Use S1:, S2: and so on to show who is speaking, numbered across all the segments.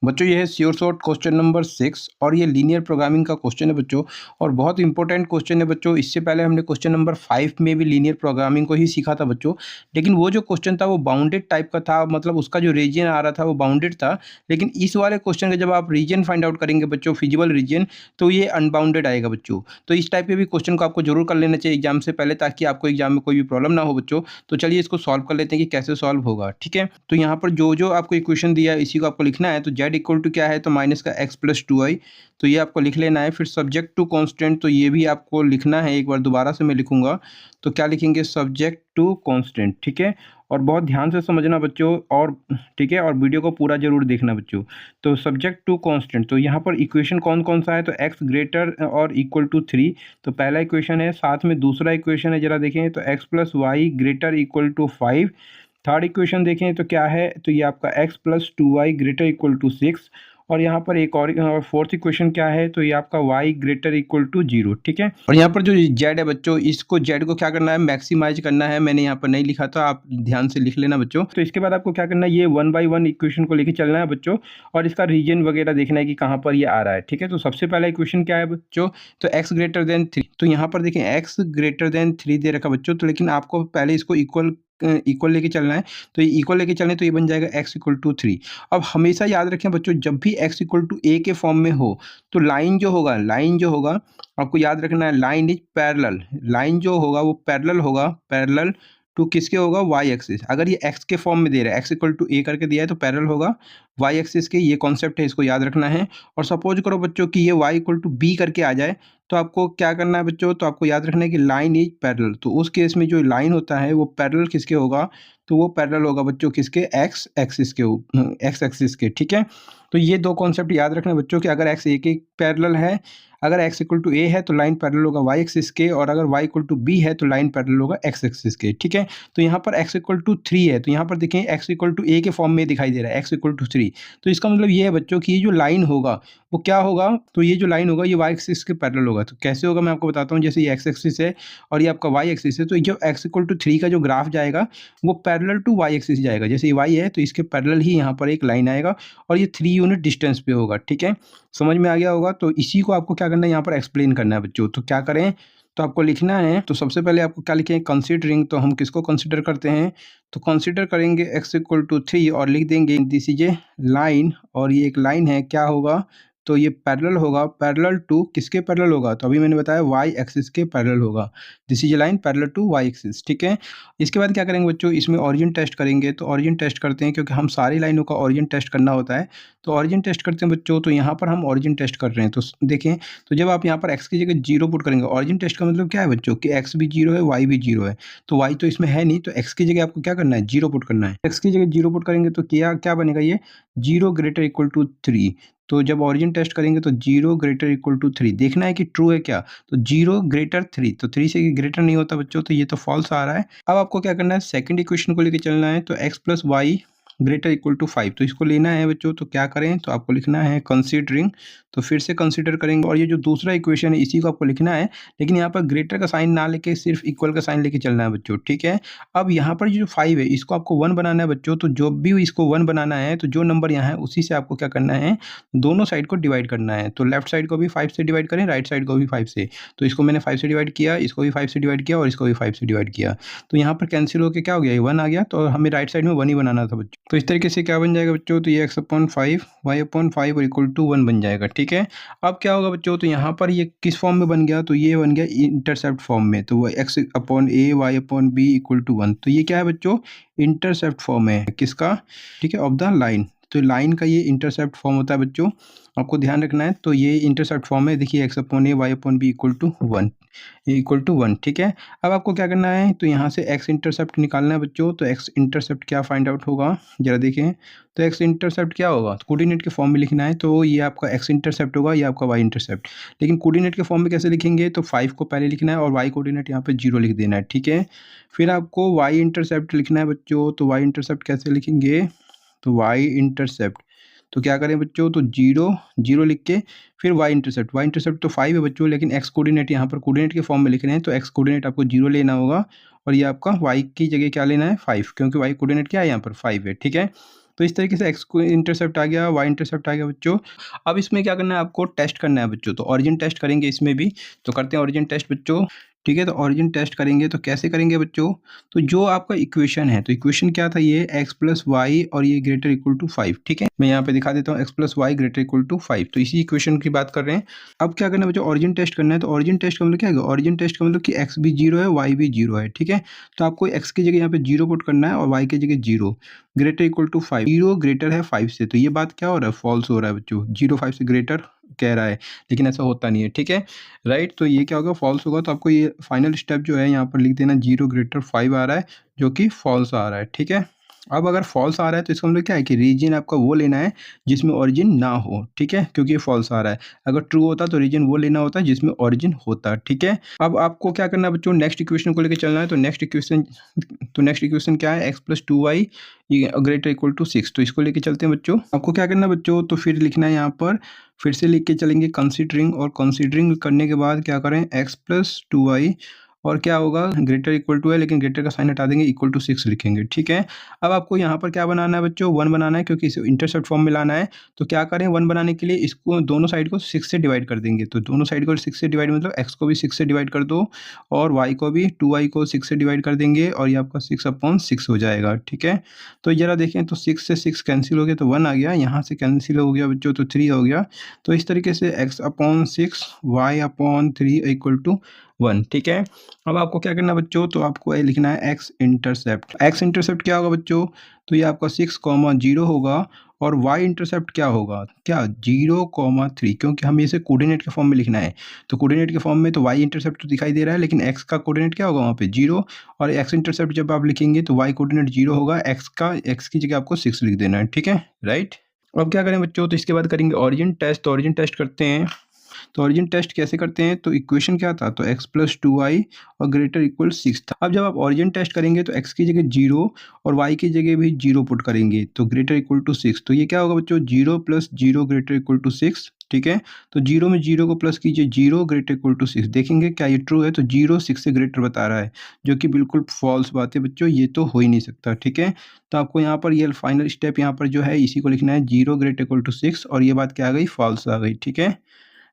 S1: बच्चों ये है श्योर शॉर्ट क्वेश्चन नंबर 6 और ये लीनियर प्रोग्रामिंग का क्वेश्चन है बच्चों। और बहुत इंपॉर्टेंट क्वेश्चन है बच्चों। इससे पहले हमने क्वेश्चन नंबर 5 में भी लीनियर प्रोग्रामिंग को ही सीखा था बच्चों। लेकिन वो जो क्वेश्चन था वो बाउंडेड टाइप का था, मतलब उसका जो रीजन आ रहा था वो बाउंडेड था। लेकिन इस वाले क्वेश्चन का जब आप रीजन फाइंड आउट करेंगे बच्चों, फिजिबल रीजन, तो ये अनबाउंडेड आएगा बच्चों। तो इस टाइप के भी क्वेश्चन को आपको जरूर कर लेना चाहिए एग्जाम से पहले, ताकि आपको एग्जाम में कोई भी प्रॉब्लम ना हो बच्चों। तो चलिए इसको सॉल्व कर लेते हैं कि कैसे सॉल्व होगा। ठीक है, तो यहाँ पर जो जो आपको इक्वेशन दिया है इसी को आपको लिखना है। तो जेड इक्वल टू क्या है, तो माइनस का एक्स प्लस 2y, तो ये आपको लिख लेना है। फिर सब्जेक्ट टू कांस्टेंट, तो ये भी आपको लिखना है। एक बार दोबारा से मैं लिखूंगा, तो क्या लिखेंगे, सब्जेक्ट टू कांस्टेंट। ठीक है, और बहुत ध्यान से समझना बच्चों, और ठीक है, और वीडियो को पूरा जरूर देखना बच्चों। तो सब्जेक्ट टू कांस्टेंट, तो यहाँ पर इक्वेशन कौन कौन सा है, तो x ग्रेटर और इक्वल टू 3, तो पहला इक्वेशन है। साथ में दूसरा इक्वेशन है, जरा देखें, तो x plus Y greater equal to 5। Third equation देखें तो क्या है, तो ये आपका x plus 2y greater equal to 6। और यहाँ पर एक और फोर्थ इक्वेशन क्या है, तो ये आपका y ग्रेटर इक्वल टू 0। ठीक है, और यहाँ पर जो z है बच्चों, इसको z को क्या करना है, मैक्सिमाइज करना है। मैंने यहाँ पर नहीं लिखा था, आप ध्यान से लिख लेना बच्चों। तो इसके बाद आपको क्या करना है, ये 1 बाई 1 इक्वेशन को लेके चलना है बच्चों, और इसका रीजन वगैरह देखना है कि कहाँ पर ये आ रहा है। ठीक है, तो सबसे पहला इक्वेशन क्या है बच्चों, तो x ग्रेटर देन 3। तो यहाँ पर देखें x ग्रेटर देन 3 दे रखा बच्चों, तो लेकिन आपको पहले इसको इक्वल लेके चलना है। तो ये इक्वल लेके चलना है, तो ये बन जाएगा x इक्वल टू 3। अब हमेशा याद रखें बच्चों, जब भी x इक्वल टू a के फॉर्म में हो, तो लाइन जो होगा आपको याद रखना है, लाइन इज पैरेलल। लाइन जो होगा वो पैरेलल होगा, पैरेलल टू किसके होगा, y एक्सिस। अगर ये x के फॉर्म में दे रहा है, x इक्वल टू a करके दिया है, तो पैरेलल होगा y एक्सिस के। ये कॉन्सेप्ट है, इसको याद रखना है। और सपोज करो बच्चों कि ये y इक्वल टू b करके आ जाए, तो आपको क्या करना है बच्चों, तो आपको याद रखना है कि लाइन इज पैरेलल। तो उस केस में जो लाइन होता है वो पैरेलल किसके होगा, तो वो पैरेलल होगा बच्चों किसके, एक्स एक्सिस के, एक्स एक्सिस के। ठीक है, तो ये दो कॉन्सेप्ट याद रखना है बच्चों कि अगर एक्स ए के पैरेलल है, अगर x इक्वल टू ए है तो लाइन पैरेलल होगा y एक्सिस के, और अगर y इक्वल टू बी है तो लाइन पैरेलल होगा x एक्सिस के। ठीक है, तो यहाँ पर x इक्वल टू 3 है, तो यहाँ पर देखें x इक्वल टू ए के फॉर्म में दिखाई दे रहा है, x इक्वल टू 3। तो इसका मतलब ये है बच्चों कि ये जो लाइन होगा वो क्या होगा, तो ये जो लाइन होगा ये y एक्सिस के पैरेलल होगा। तो कैसे होगा मैं आपको बताता हूँ। जैसे ये x एक्सिस है और ये आपका y एक्सिस है, तो जो x इक्वल टू 3 का जो ग्राफ जाएगा वो पैरेलल टू y एक्सिस जाएगा। जैसे ये y है तो इसके पैरेलल ही यहाँ पर एक लाइन आएगा, और ये 3 यूनिट डिस्टेंस पे होगा। ठीक है, समझ में आ गया होगा। तो इसी को आपको क्या करना है, यहाँ पर एक्सप्लेन करना है बच्चों। तो क्या करें, तो आपको लिखना है, तो सबसे पहले आपको क्या लिखें, कंसीडरिंग। तो हम किसको कंसीडर करते हैं, तो कंसीडर करेंगे x इक्वल टू 3 और लिख देंगे दिस इज ए लाइन, और ये एक लाइन है, क्या होगा, तो ये पैरेलल होगा, पैरेलल टू किसके पैरेलल होगा, तो अभी मैंने बताया y एक्सिस के पैरेलल होगा। This is a line parallel to y axis. ठीक है, इसके बाद क्या करेंगे बच्चों, इसमें ऑरिजिन टेस्ट करेंगे। तो ऑरिजिन टेस्ट करते हैं, क्योंकि हम सारी लाइनों का ऑरिजिन टेस्ट करना होता है। तो ऑरिजिन टेस्ट करते हैं बच्चों, तो यहाँ पर हम ऑरिजिन टेस्ट कर रहे हैं। तो देखें, तो जब आप यहाँ पर x की जगह 0 पुट करेंगे, ऑरिजिन टेस्ट का मतलब क्या है बच्चों कि x भी 0 है, y भी 0 है। तो y तो इसमें है नहीं, तो x की जगह आपको क्या करना है, 0 पुट करना है। x की जगह 0 पुट करेंगे तो क्या क्या बनेगा, ये 0 ग्रेटर इक्वल टू 3। तो जब ऑरिजिन टेस्ट करेंगे तो 0 ग्रेटर इक्वल टू 3 देखना है कि ट्रू है क्या, तो 0 ग्रेटर 3, तो 3 से ग्रेटर नहीं होता बच्चों, तो ये तो फॉल्स आ रहा है। अब आपको क्या करना है, सेकंड इक्वेशन को लेके चलना है। तो x plus Y greater equal to 5, तो इसको लेना है बच्चों। तो क्या करें, तो आपको लिखना है कंसीडरिंग। तो फिर से कंसीडर करेंगे, और ये जो दूसरा इक्वेशन है इसी को आपको लिखना है, लेकिन यहाँ पर ग्रेटर का साइन ना लेके सिर्फ इक्वल का साइन लेके चलना है बच्चों। ठीक है, अब यहाँ पर जो 5 है इसको आपको 1 बनाना है बच्चों। तो जो भी इसको 1 बनाना है, तो जो नंबर यहाँ है उसी से आपको क्या करना है, दोनों साइड को डिवाइड करना है। तो लेफ्ट साइड को भी 5 से डिवाइड करें, राइट साइड को भी 5 से। तो इसको मैंने 5 से डिवाइड किया, इसको भी 5 से डिवाइड किया, और इसको भी 5 से डिवाइड किया। तो यहाँ पर कैंसिल होकर क्या हो गया, ये 1 आ गया। तो हमें राइट साइड में 1 ही बनाना था बच्चों। तो इस तरीके से क्या बन जाएगा बच्चों, तो ये x अपॉन 5 y अपॉन 5 और इक्वल टू 1 बन जाएगा। ठीक है, अब क्या होगा बच्चों, तो यहाँ पर ये किस फॉर्म में बन गया, तो ये बन गया इंटरसेप्ट फॉर्म में। तो वो x upon a y upon b equal to 1, तो ये क्या है बच्चों, इंटरसेप्ट फॉर्म है किसका, ठीक है, ऑफ द लाइन। तो लाइन का ये इंटरसेप्ट फॉर्म होता है बच्चों, आपको ध्यान रखना है। तो ये इंटरसेप्ट फॉर्म है, देखिए x upon a y upon b equal to 1। ठीक है, अब आपको क्या करना है, तो यहाँ से x इंटरसेप्ट निकालना है बच्चों। तो x इंटरसेप्ट क्या फाइंड आउट होगा, जरा देखें। तो x इंटरसेप्ट क्या होगा, तो कोऑर्डिनेट के फॉर्म में लिखना है। तो ये आपका x इंटरसेप्ट होगा, ये आपका y इंटरसेप्ट। लेकिन कोऑर्डिनेट के फॉर्म में कैसे लिखेंगे, तो 5 को पहले लिखना है और y कोऑर्डिनेट यहाँ पे 0 लिख देना है। ठीक है, फिर आपको y इंटरसेप्ट लिखना है बच्चों। तो y इंटरसेप्ट कैसे लिखेंगे, तो y इंटरसेप्ट, तो क्या करें बच्चों, तो 0 0 लिख के फिर y इंटरसेप्ट तो 5 है बच्चों, लेकिन x कोऑर्डिनेट यहाँ पर कोऑर्डिनेट के फॉर्म में लिख रहे हैं। तो x कोऑर्डिनेट आपको 0 लेना होगा, और ये आपका y की जगह क्या लेना है, 5, क्योंकि y कोऑर्डिनेट क्या है यहाँ पर 5 है। ठीक है, तो इस तरीके से एक्स को इंटरसेप्ट आ गया, वाई इंटरसेप्ट आ गया बच्चों। अब इसमें क्या करना है आपको, टेस्ट करना है बच्चों। तो ऑरिजिन टेस्ट करेंगे इसमें भी, तो करते हैं ऑरिजिन टेस्ट बच्चों। ठीक है, तो ऑरिजिन टेस्ट करेंगे तो कैसे करेंगे बच्चों, तो जो आपका इक्वेशन है, तो इक्वेशन क्या था, ये x प्लस वाई और ये ग्रेटर इक्वल टू 5। ठीक है, मैं यहाँ पे दिखा देता हूँ x plus Y greater equal to 5, तो इसी इक्वेशन की बात कर रहे हैं। अब क्या करना है बच्चों, ऑरिजिन टेस्ट करना है। तो ऑरिजिन टेस्ट का मतलब क्या है, ऑरिजिन टेस्ट का मतलब कि x भी 0 है, y भी 0 है। ठीक है, तो आपको x की जगह यहाँ पे 0 पुट करना है और y की जगह 0, ग्रेटर इक्वल टू 5। 0 ग्रेटर है 5 से, तो ये बात क्या हो रहा है, फॉल्स हो रहा है बच्चों। 0 5 से ग्रेटर कह रहा है, लेकिन ऐसा होता नहीं है। ठीक है, राइट, तो ये क्या होगा, फॉल्स होगा। तो आपको ये फाइनल स्टेप जो है यहाँ पर लिख देना, 0 ग्रेटर 5 आ रहा है, जो कि फॉल्स आ रहा है। ठीक है, अब अगर फॉल्स आ रहा है तो इसका मतलब क्या है कि रीजन आपका वो लेना है जिसमें ओरिजिन ना हो। ठीक है, क्योंकि ये फॉल्स आ रहा है। अगर ट्रू होता तो रीजन वो लेना होता है जिसमें ओरिजिन होता। ठीक है, अब आपको क्या करना है बच्चों, नेक्स्ट इक्वेशन को लेकर चलना है। तो नेक्स्ट इक्वेशन क्या है, x plus 2y greater equal to 6। तो इसको लेके चलते हैं बच्चों। आपको क्या करना है बच्चों, तो फिर लिखना है यहाँ पर, फिर से लिख के चलेंगे कंसीडरिंग, और कंसीडरिंग करने के बाद क्या करें, x प्लस 2y और क्या होगा, ग्रेटर इक्वल टू है, लेकिन ग्रेटर का साइन हटा देंगे, इक्वल टू 6 लिखेंगे। ठीक है, अब आपको यहाँ पर क्या बनाना है बच्चों, 1 बनाना है, क्योंकि इसे इंटरसेप्ट फॉर्म में लाना है। तो क्या करें, 1 बनाने के लिए इसको दोनों साइड को 6 से डिवाइड कर देंगे। तो दोनों साइड को 6 से डिवाइड मतलब x को भी 6 से डिवाइड कर दो, और y को भी 2y को 6 से डिवाइड कर देंगे, और ये आपका 6/6 हो जाएगा। ठीक है, तो ज़रा देखें, तो 6 से 6 कैंसिल हो गया, तो 1 आ गया, यहाँ से कैंसिल हो गया बच्चों, तो 3 हो गया। तो इस तरीके से x/6 y/3 इक्वल टू 1। ठीक है, अब आपको क्या करना है बच्चों, तो आपको ये लिखना है x इंटरसेप्ट। x इंटरसेप्ट क्या होगा बच्चों, तो ये आपका 6,0 होगा, और y इंटरसेप्ट क्या होगा, क्या 0,3, क्योंकि हमें इसे कोऑर्डिनेट के फॉर्म में लिखना है। तो कोऑर्डिनेट के फॉर्म में तो y इंटरसेप्ट तो दिखाई दे रहा है, लेकिन x का कोऑर्डिनेट क्या होगा वहाँ पे 0, और x इंटरसेप्ट जब आप लिखेंगे तो y कोऑर्डिनेट 0 होगा, x की जगह आपको 6 लिख देना है। ठीक है, राइट। अब क्या करें बच्चों, तो इसके बाद करेंगे ऑरिजिन टेस्ट। तो ऑरिजिन टेस्ट करते हैं। तो ऑरिजिन टेस्ट कैसे करते हैं, तो इक्वेशन क्या था, तो x प्लस 2y और ग्रेटर इक्वल 6 था। अब जब आप ऑरिजिन टेस्ट करेंगे तो x की जगह 0 और y की जगह भी 0 पुट करेंगे, तो ग्रेटर इक्वल टू 6। तो ये क्या होगा बच्चों, 0 प्लस 0 ग्रेटर इक्वल टू 6। ठीक है, तो 0 में 0 को प्लस कीजिए, 0 ग्रेटर इक्वल टू 6। देखेंगे क्या ये ट्रू है, तो 0 6 से ग्रेटर बता रहा है, जो कि बिल्कुल फॉल्स बात है बच्चों, ये तो हो ही नहीं सकता। ठीक है, तो आपको यहाँ पर ये फाइनल स्टेप यहाँ पर जो है इसी को लिखना है, 0 ग्रेटर इक्वल टू 6, और ये बात क्या आ गई, फॉल्स आ गई। ठीक है,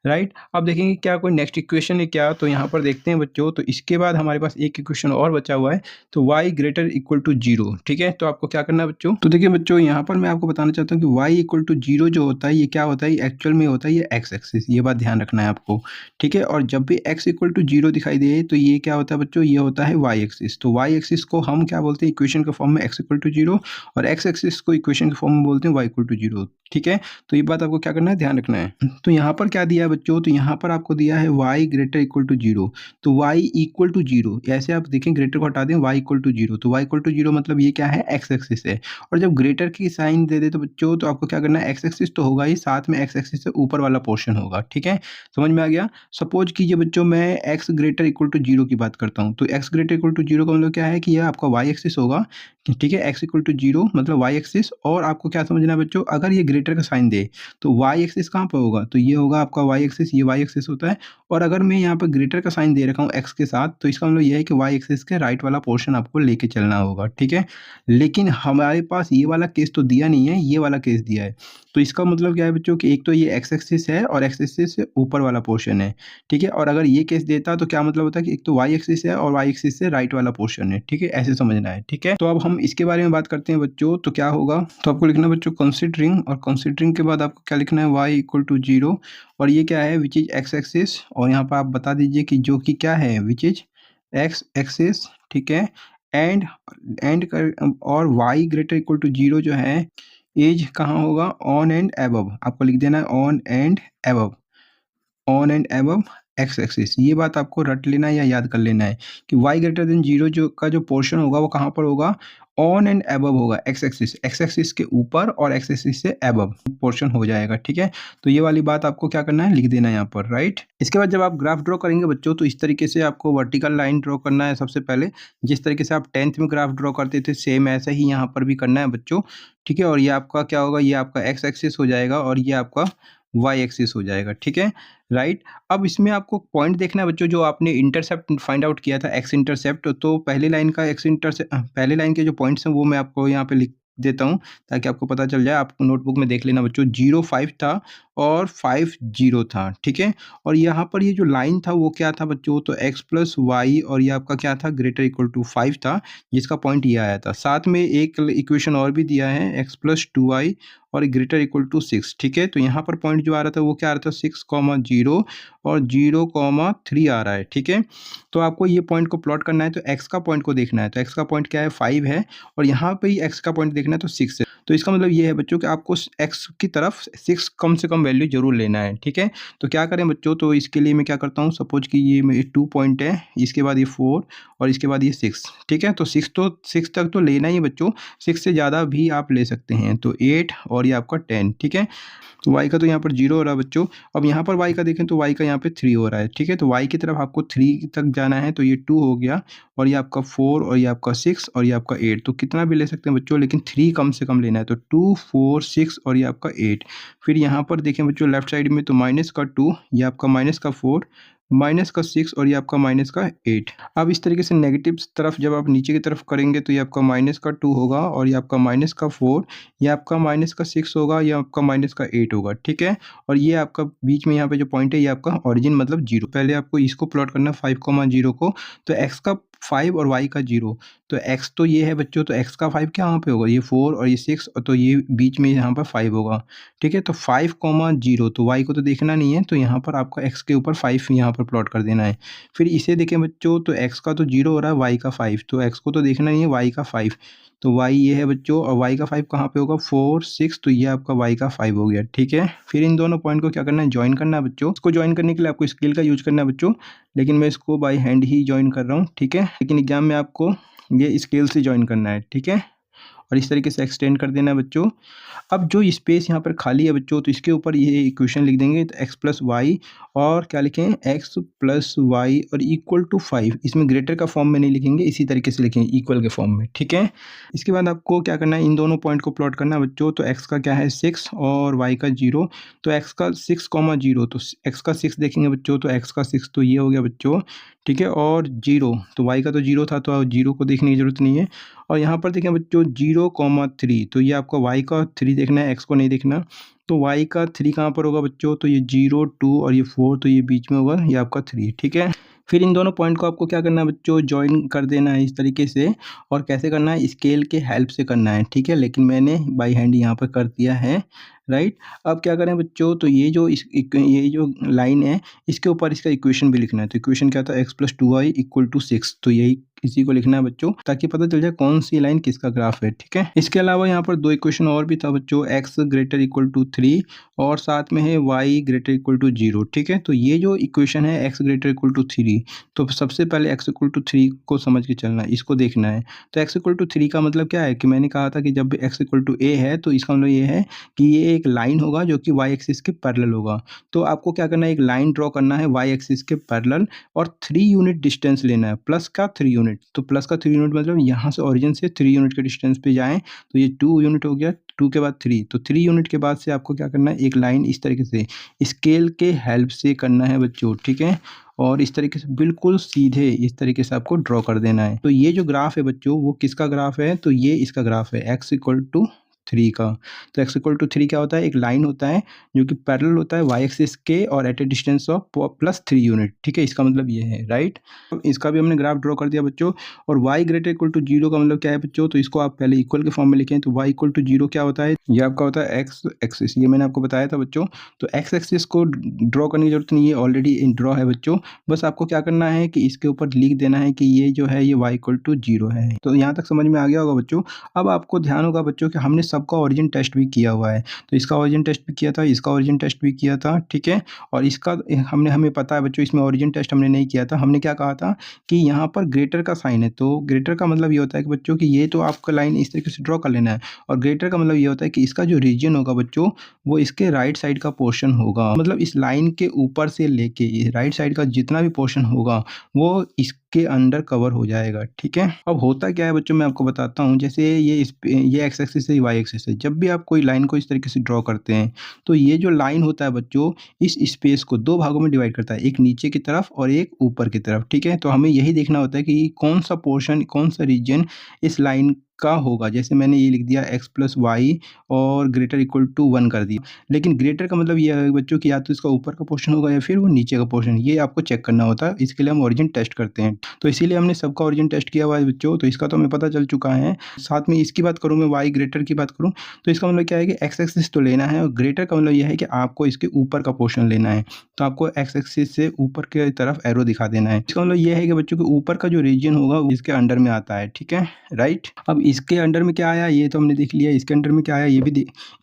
S1: राइट। अब देखेंगे क्या कोई नेक्स्ट इक्वेशन है क्या, तो यहाँ पर देखते हैं बच्चों। तो इसके बाद हमारे पास एक इक्वेशन और बचा हुआ है, तो y ग्रेटर इक्वल टू 0। ठीक है, तो आपको क्या करना है बच्चों, तो देखिए बच्चों, यहाँ पर मैं आपको बताना चाहता हूँ कि y इक्वल टू 0 जो होता है, ये क्या होता है, एक्चुअल में होता है ये x एक्सिस, ये बात ध्यान रखना है आपको। ठीक है, और जब भी x इक्वल टू 0 दिखाई दे तो ये क्या होता है बच्चों, ये होता है y एक्सिस। तो y एक्सिस को हम क्या बोलते हैं, इक्वेशन के फॉर्म में x इक्वल टू 0, और x एक्सिस को इक्वेशन के फॉर्म में बोलते हैं y इक्वल टू 0। ठीक है, तो ये बात आपको क्या करना है, ध्यान रखना है। तो यहाँ पर क्या दिया है बच्चों, तो यहाँ पर आपको दिया है y ग्रेटर इक्वल टू 0। तो y इक्वल टू 0, ऐसे आप देखें, ग्रेटर को हटा दें, y इक्वल टू 0। तो y इक्वल टू 0 मतलब ये क्या है, x एक्सिस है। और जब ग्रेटर की साइन दे दे तो बच्चों, तो आपको क्या करना है, x एक्सिस तो होगा ही, साथ में x एक्सिस से ऊपर वाला पोर्शन होगा। ठीक है, समझ में आ गया। सपोज कीजिए बच्चों, मैं x ग्रेटर इक्वल टू 0 की बात करता हूँ। तो x ग्रेटर इक्वल टू 0 का मतलब क्या है कि यह आपका y एक्सिस होगा। ठीक है, x इक्वल टू 0 मतलब y एक्सिस। और आपको क्या समझना है बच्चों, अगर ये ग्रेटर का साइन दे तो y एक्सिस कहाँ पर होगा, तो ये होगा आपका y एक्सिस, ये y एक्सिस होता है। और अगर मैं यहाँ पर ग्रेटर का साइन दे रखा हूँ x के साथ, तो इसका मतलब ये है कि y एक्सिस के राइट वाला पोर्शन आपको लेके चलना होगा। ठीक है, लेकिन हमारे पास ये वाला केस तो दिया नहीं है, ये वाला केस दिया है। तो इसका मतलब क्या है बच्चों, कि एक तो ये x एक्सिस है और x एक्सिस से ऊपर वाला पोर्शन है। ठीक है, और अगर ये केस देता तो क्या मतलब होता है कि एक तो y एक्सिस है और y एक्सिस से राइट वाला पोर्शन है। ठीक है, ऐसे समझना है। ठीक है, तो अब हम इसके बारे में बात करते हैं बच्चों। तो क्या होगा, तो आपको लिखना है बच्चों कंसीडरिंग, और कंसीडरिंग के बाद आपको क्या लिखना है, y इक्वल टू 0, और ये क्या है, विच इज x एक्सिस, और यहाँ पर आप बता दीजिए कि जो कि क्या है, विच इज x एक्सिस। ठीक है, एंड और y ग्रेटर इक्वल टू 0 जो है, एज कहाँ होगा, ऑन एंड एबव। आपको लिख देना है on and above, on and above x axis. ये बात आपको रट लेना है या याद कर लेना है कि y ग्रेटर देन 0 जो का जो पोर्शन होगा वो कहाँ पर होगा, ऑन एंड एबव होगा, एक्स एक्सिस के ऊपर और एक्स एक्सिस से एबव पोर्शन हो जाएगा। ठीक है, तो ये वाली बात आपको क्या करना है, लिख देना है यहाँ पर, राइट। इसके बाद जब आप ग्राफ ड्रॉ करेंगे बच्चों, तो इस तरीके से आपको वर्टिकल लाइन ड्रॉ करना है सबसे पहले। जिस तरीके से आप 10th में ग्राफ ड्रॉ करते थे, सेम ऐसा ही यहाँ पर भी करना है बच्चों। ठीक है, और ये आपका क्या होगा, ये आपका एक्स एक्सिस हो जाएगा और ये आपका वाई एक्सिस हो जाएगा। ठीक है, राइट। अब इसमें आपको पॉइंट देखना है बच्चों, जो आपने इंटरसेप्ट फाइंड आउट किया था, एक्स इंटरसेप्ट। तो पहले लाइन का एक्स इंटरसेप्ट, पहले लाइन के जो पॉइंट्स हैं वो मैं आपको यहाँ पे लिख देता हूँ ताकि आपको पता चल जाए। आप नोटबुक में देख लेना बच्चों, 0 5 था और 5 0 था, ठीक है। और यहाँ पर ये जो लाइन था वो क्या था बच्चों, तो x प्लस वाई और ये आपका क्या था, ग्रेटर इक्वल टू 5 था, जिसका पॉइंट ये आया था। साथ में एक इक्वेशन और भी दिया है, x प्लस 2y और ग्रेटर इक्वल टू 6, ठीक है। तो यहाँ पर पॉइंट जो आ रहा था वो क्या आ रहा था, 6, 0 और 0, 3 आ रहा है, ठीक है। तो आपको ये पॉइंट को प्लॉट करना है, तो x का पॉइंट को देखना है। तो x का पॉइंट क्या है, 5 है, और यहाँ पे ही x का पॉइंट देखना है तो 6 है। तो इसका मतलब ये है बच्चों कि आपको x की तरफ 6 कम से कम वैल्यू जरूर लेना है, ठीक है। तो क्या करें बच्चों, तो इसके लिए मैं क्या करता हूँ, सपोज कि ये मेरे 2 पॉइंट है, इसके बाद ये 4 और इसके बाद ये 6, ठीक है। तो 6 तक तो लेना ही है बच्चों, 6 से ज़्यादा भी आप ले सकते हैं। तो 8 और ये आपका 10, ठीक है। तो y का तो यहाँ पर 0 हो रहा है बच्चों। अब यहाँ पर y का देखें तो y का यहाँ पे 3 हो रहा है, ठीक है। तो y की तरफ आपको 3 तक जाना है, तो ये 2 हो गया और ये आपका 4 और ये आपका 6 और ये आपका 8। तो कितना भी ले सकते हैं बच्चों, लेकिन 3 कम से कम लेना है। तो 2 4 6 और ये आपका 8। फिर यहाँ पर देखें बच्चों लेफ्ट साइड में, तो माइनस का 2, ये आपका माइनस का 4, माइनस का 6 और ये आपका माइनस का 8। अब इस तरीके से नेगेटिव तरफ जब आप नीचे की तरफ करेंगे तो ये आपका माइनस का 2 होगा और ये आपका माइनस का 4, ये आपका माइनस का 6 होगा, ये आपका माइनस का 8 होगा, ठीक है। और ये आपका बीच में यहाँ पे जो पॉइंट है ये आपका ओरिजिन मतलब 0। पहले आपको इसको प्लॉट करना है 5, 0 को, तो x का 5 और y का 0। तो x तो ये है बच्चों, तो x का 5 क्या यहाँ पे होगा, ये 4 और ये 6, और तो ये बीच में यहाँ पर 5 होगा, ठीक है। तो 5, 0, तो y को तो देखना नहीं है, तो यहाँ पर आपका x के ऊपर 5 यहाँ पर प्लॉट कर देना है। फिर इसे देखें बच्चों, तो x का तो 0 हो रहा है, y का 5, तो x को तो देखना नहीं है, y का 5, तो y ये है बच्चों, और y का 5 कहाँ पे होगा, 4 6, तो ये आपका y का 5 हो गया, ठीक है। फिर इन दोनों पॉइंट को क्या करना है, ज्वाइन करना है बच्चों। इसको ज्वाइन करने के लिए आपको स्केल का यूज करना है बच्चों, लेकिन मैं इसको बाय हैंड ही ज्वाइन कर रहा हूँ, ठीक है। लेकिन एग्जाम में आपको ये स्केल से ज्वाइन करना है, ठीक है। और इस तरीके से एक्सटेंड कर देना है बच्चों। अब जो स्पेस यहाँ पर खाली है बच्चों, तो इसके ऊपर ये इक्वेशन लिख देंगे, तो x प्लस वाई और क्या लिखें, x प्लस वाई और इक्वल टू 5। इसमें ग्रेटर का फॉर्म में नहीं लिखेंगे, इसी तरीके से लिखेंगे इक्वल के फॉर्म में, ठीक है। इसके बाद आपको क्या करना है, इन दोनों पॉइंट को प्लॉट करना है बच्चों। तो x का क्या है 6 और y का 0। तो x का 6, 0, तो x का 6 देखेंगे बच्चों, तो x का 6 तो ये हो गया बच्चों, ठीक है। और 0, तो y का तो 0 था, तो 0 को देखने की जरूरत नहीं है। और यहाँ पर देखें बच्चों 0, 3, तो ये आपका y का 3 देखना है, x को नहीं देखना। तो y का 3 कहाँ पर होगा बच्चों, तो ये 0 2 और ये 4, तो ये बीच में होगा, ये आपका 3, ठीक है। फिर इन दोनों पॉइंट को आपको क्या करना है बच्चों, ज्वाइन कर देना है इस तरीके से। और कैसे करना है, स्केल के हेल्प से करना है, ठीक है। लेकिन मैंने बाय हैंड यहाँ पर कर दिया है, राइट। अब क्या करें बच्चों, तो ये जो लाइन है इसके ऊपर इसका इक्वेशन भी लिखना है। तो इक्वेशन क्या था, x plus 2y equal to 6, तो यही इसी को लिखना है बच्चों, ताकि पता चल जाए कौन सी लाइन किसका ग्राफ है, ठीक है। इसके अलावा यहाँ पर 2 इक्वेशन और भी था बच्चों, x ग्रेटर इक्वल टू 3 और साथ में है y ग्रेटर इक्वल टू 0, ठीक है। तो ये जो इक्वेशन है x ग्रेटर इक्वल टू 3, तो सबसे पहले x इक्वल टू 3 को समझ के चलना है, इसको देखना है। तो x इक्वल टू 3 का मतलब क्या है, कि मैंने कहा था कि जब भी x इक्वल टू a है, तो इसका मतलब ये है कि ये एक लाइन होगा जो कि y एक्सिस के पैरेलल होगा। तो आपको क्या करना है, एक लाइन ड्रॉ करना है y एक्सिस के पैरेलल और 3 यूनिट डिस्टेंस लेना है, प्लस का 3 यूनिट। तो प्लस का 3 यूनिट मतलब यहाँ से ओरिजिन से 3 यूनिट के डिस्टेंस पे जाएं, तो ये 2 यूनिट हो गया, 2 के बाद 3, तो 3 यूनिट के बाद से आपको क्या करना है, एक लाइन इस तरीके से स्केल के हेल्प से करना है बच्चों, ठीक है। और इस तरीके से बिल्कुल सीधे इस तरीके से आपको ड्रॉ कर देना है। तो ये जो ग्राफ है बच्चों, वो किसका ग्राफ है, तो ये इसका ग्राफ है x इक्वल टू 3 का। तो x इक्वल टू 3 क्या होता है, एक लाइन होता है जो कि पैरेलल होता है y एक्सिस के और at a distance of plus 3 unit, ठीक है। इसका मतलब ये है, राइट। अब इसका भी हमने ग्राफ ड्रॉ कर दिया बच्चों। और y ग्रेटर इक्वल टू 0 का मतलब क्या है बच्चों, तो इसको आप पहले इक्वल के फॉर्म में लिखें। तो y इक्वल टू 0 क्या होता है, ये आपका होता है x एक्सिस, ये मैंने आपको बताया था बच्चों। तो x एक्सिस को ड्रॉ करने की जरूरत नहीं है, ऑलरेडी ड्रॉ है बच्चों। बस आपको क्या करना है कि इसके ऊपर लिख देना है कि ये जो है ये y इक्वल टू 0 है। तो यहाँ तक समझ में आ गया होगा बच्चों। अब आपको ध्यान होगा बच्चों कि हमने सबका ओरिजिन टेस्ट भी किया हुआ है। तो इसका ओरिजिन टेस्ट भी किया था, इसका ओरिजिन टेस्ट भी किया था, ठीक है। और इसका हमें पता है बच्चों, इसमें ओरिजिन टेस्ट हमने नहीं किया था। हमने क्या कहा था कि यहाँ पर ग्रेटर का साइन है, तो ग्रेटर का मतलब ये होता है कि बच्चों कि ये तो आपका लाइन इस तरीके से ड्रॉ कर लेना है। और ग्रेटर का मतलब ये होता है कि इसका जो रीजन होगा बच्चों, वो इसके राइट साइड का पोर्शन होगा। मतलब इस लाइन के ऊपर से लेके राइट साइड का जितना भी पोर्शन होगा वो इसके अंडर कवर हो जाएगा, ठीक है। अब होता क्या है बच्चों, मैं आपको बताता हूँ। जैसे ये एक्स एक्सिस है, वाई एक्सिस है। जब भी आप कोई लाइन को इस तरीके से ड्रॉ करते हैं, तो ये जो लाइन होता है बच्चों, इस स्पेस को 2 भागों में डिवाइड करता है, एक नीचे की तरफ और एक ऊपर की तरफ, ठीक है। तो हमें यही देखना होता है कि कौन सा पोर्शन, कौन सा रीजन इस लाइन का होगा। जैसे मैंने ये लिख दिया x प्लस वाई और ग्रेटर इक्वल टू 1 कर दिया। लेकिन ग्रेटर का मतलब ये है बच्चों कि या तो इसका ऊपर का पोर्शन होगा या फिर वो नीचे का पोर्शन, ये आपको चेक करना होता है। इसके लिए हम ओरिजिन टेस्ट करते हैं। तो इसीलिए हमने सबका ओरिजिन टेस्ट किया हुआ है बच्चों, तो इसका तो हमें पता चल चुका है। साथ में इसकी बात करूँ मैं, वाई ग्रेटर की बात करूँ, तो इसका मतलब क्या है कि एक्स एक्सिस तो लेना है और ग्रेटर का मतलब यह है कि आपको इसके ऊपर का पोर्शन लेना है। तो आपको एक्स एक्सिस से ऊपर की तरफ एरो दिखा देना है। इसका मतलब ये है कि बच्चों के ऊपर का जो रीजन होगा वो इसके अंडर में आता है, ठीक है, राइट। अब इसके अंडर में क्या आया ये तो हमने देख लिया, इसके अंडर में क्या आया ये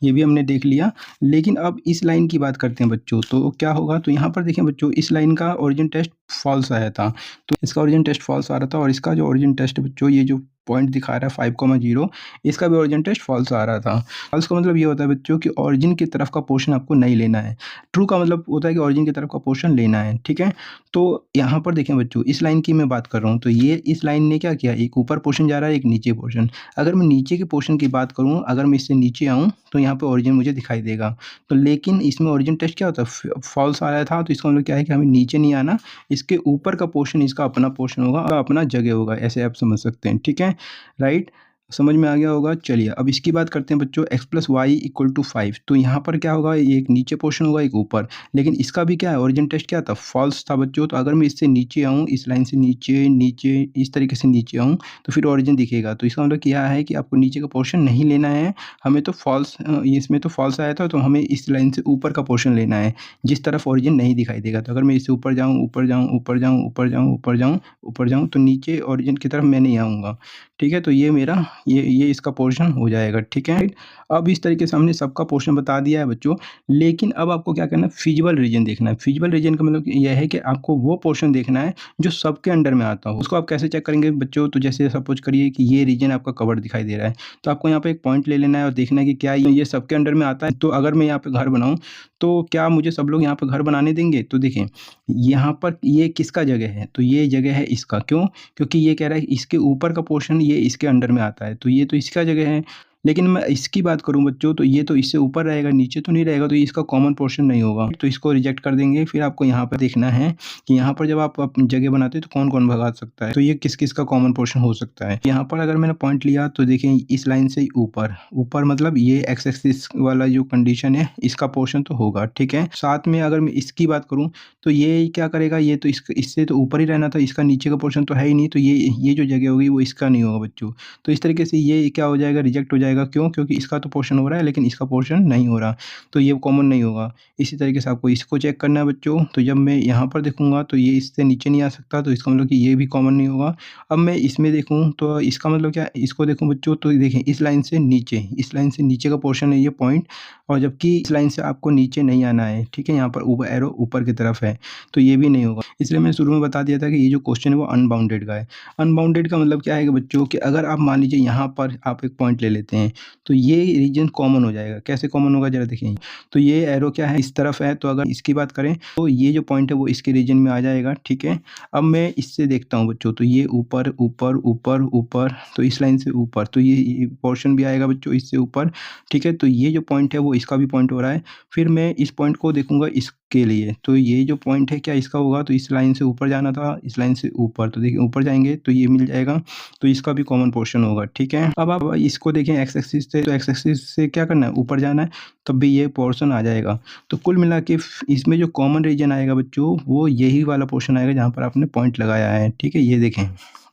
S1: भी हमने देख लिया। लेकिन अब इस लाइन की बात करते हैं बच्चों, तो क्या होगा, तो यहाँ पर देखें बच्चों, इस लाइन का ओरिजिन टेस्ट फॉल्स आया था। तो इसका ओरिजिन टेस्ट फॉल्स आ रहा था और इसका जो ओरिजिन टेस्ट बच्चों, ये जो पॉइंट दिखा रहा है 5,0, इसका भी ओरिजिन टेस्ट फॉल्स आ रहा था। फॉल्स का मतलब ये होता है बच्चों कि ओरिजिन की तरफ का पोर्शन आपको नहीं लेना है। ट्रू का मतलब होता है कि ओरिजिन की तरफ का पोर्शन लेना है, ठीक है। तो यहाँ पर देखें बच्चों, इस लाइन की मैं बात कर रहा हूँ, तो ये इस लाइन ने क्या किया, एक ऊपर पोर्शन जा रहा है, एक नीचे पोर्शन। अगर मैं नीचे के पोर्शन की बात करूँ, अगर मैं इससे नीचे आऊँ तो यहाँ पे ओरिजिन मुझे दिखाई देगा। तो लेकिन इसमें ओरिजिन टेस्ट क्या होता है, फॉल्स आया था। तो इसका मतलब क्या है कि हमें नीचे नहीं आना, इसके ऊपर का पोर्शन इसका अपना पोर्शन होगा, अपना जगह होगा, ऐसे आप समझ सकते हैं, ठीक है, राइट। समझ में आ गया होगा। चलिए अब इसकी बात करते हैं बच्चों, x plus Y equal to 5। तो यहाँ पर क्या होगा, ये एक नीचे पोर्शन होगा, एक ऊपर। लेकिन इसका भी क्या है, ओरिजिन टेस्ट क्या था, फॉल्स था बच्चों। तो अगर मैं इससे नीचे आऊँ, इस लाइन से नीचे नीचे इस तरीके से नीचे आऊँ, तो फिर ओरिजिन दिखेगा। तो इसका मतलब क्या है कि आपको नीचे का पोर्शन नहीं लेना है, हमें तो फॉल्स, इसमें तो फॉल्स आया था, तो हमें इस लाइन से ऊपर का पोर्शन लेना है, जिस तरफ ओरिजिन नहीं दिखाई देगा। तो अगर मैं इससे ऊपर जाऊँ, ऊपर जाऊँ, ऊपर जाऊँ, ऊपर जाऊँ, ऊपर जाऊँ, ऊपर जाऊँ, तो नीचे ओरिजिन की तरफ मैं नहीं आऊँगा, ठीक है। तो ये मेरा ये इसका पोर्शन हो जाएगा, ठीक है। अब इस तरीके से हमने सबका पोर्शन बता दिया है बच्चों। लेकिन अब आपको क्या करना है, फिजिबल रीजन देखना है। फिजिबल रीजन का मतलब यह है कि आपको वो पोर्शन देखना है जो सबके अंडर में आता हो। उसको आप कैसे चेक करेंगे बच्चों, तो जैसे सपोज करिए कि ये रीजन आपका कवर्ड दिखाई दे रहा है, तो आपको यहाँ पे एक पॉइंट ले लेना है और देखना है कि क्या ये सबके अंडर में आता है। तो अगर मैं यहाँ पे घर बनाऊँ, तो क्या मुझे सब लोग यहाँ पे घर बनाने देंगे? तो देखें, यहाँ पर ये किसका जगह है, तो ये जगह है इसका। क्यों? क्योंकि ये कह रहा है इसके ऊपर का पोर्शन ये इसके अंडर में आता है, तो ये तो इसका जगह है। लेकिन मैं इसकी बात करूँ बच्चों, तो ये तो इससे ऊपर रहेगा, नीचे तो नहीं रहेगा, तो ये इसका कॉमन पोर्शन नहीं होगा, तो इसको रिजेक्ट कर देंगे। फिर आपको यहाँ पर देखना है कि यहाँ पर जब आप अपनी जगह बनाते हैं तो कौन-कौन भगा सकता है, तो ये किस-किस का कॉमन पोर्शन हो सकता है। यहाँ पर अगर मैंने पॉइंट लिया, तो देखें इस लाइन से ऊपर, ऊपर मतलब ये एक्स एक्सिस वाला जो कंडीशन है, इसका पोर्शन तो होगा, ठीक है। साथ में अगर मैं इसकी बात करूँ, तो ये क्या करेगा, ये तो इससे तो ऊपर ही रहना था, इसका नीचे का पोर्शन तो है ही नहीं, तो ये जो जगह होगी वो इसका नहीं होगा बच्चों। तो इस तरीके से ये क्या हो जाएगा, रिजेक्ट हो जाएगा। क्यों? क्योंकि इसका तो पोर्शन हो रहा है लेकिन इसका पोर्शन नहीं हो रहा, तो ये कॉमन नहीं होगा। इसी तरीके से आपको इसको चेक करना है बच्चों। तो जब मैं यहाँ पर देखूँगा तो ये इससे नीचे नहीं आ सकता, तो इसका मतलब कि ये भी कॉमन नहीं होगा। अब मैं इसमें देखूँ तो इसका मतलब क्या, इसको देखूँ बच्चों, तो देखें इस लाइन से नीचे का पोर्शन है ये पॉइंट, और जबकि इस लाइन से आपको नीचे नहीं आना है, ठीक है। यहाँ पर ऊपर एरो ऊपर की तरफ है, तो ये भी नहीं होगा। इसलिए मैंने शुरू में बता दिया था कि ये जो क्वेश्चन है वो अनबाउंडेड का है। अनबाउंडेड का मतलब क्या है कि बच्चों कि अगर आप मान लीजिए यहाँ पर आप एक पॉइंट ले लेते हैं, तो ये रीजन कॉमन हो जाएगा। कैसे कॉमन होगा ज़रा देखें। तो ये एरो क्या है, इस तरफ है, तो अगर इसकी बात करें तो ये जो पॉइंट है वो इसके रीजन में आ जाएगा, ठीक है। अब मैं इससे देखता हूँ बच्चों, तो ये ऊपर ऊपर ऊपर ऊपर, तो इस लाइन से ऊपर, तो ये पोर्शन भी आएगा बच्चों इससे ऊपर, ठीक है। तो ये जो पॉइंट है वो इसका भी पॉइंट हो रहा है। फिर मैं इस पॉइंट को देखूँगा इसके लिए, तो ये जो पॉइंट है क्या इसका होगा, तो इस लाइन से ऊपर जाना था, इस लाइन से ऊपर, तो देखिए ऊपर जाएँगे तो ये मिल जाएगा, तो इसका भी कॉमन पोर्शन होगा, ठीक है। अब आप इसको देखें एक्स एक्सिस से, तो एक्स एक्सिस से क्या करना है, ऊपर जाना है, तब भी ये पोर्शन आ जाएगा। तो कुल मिला के इसमें जो कॉमन रीजन आएगा बच्चों, वो यही वाला पोर्शन आएगा जहाँ पर आपने पॉइंट लगाया है, ठीक है। ये देखें,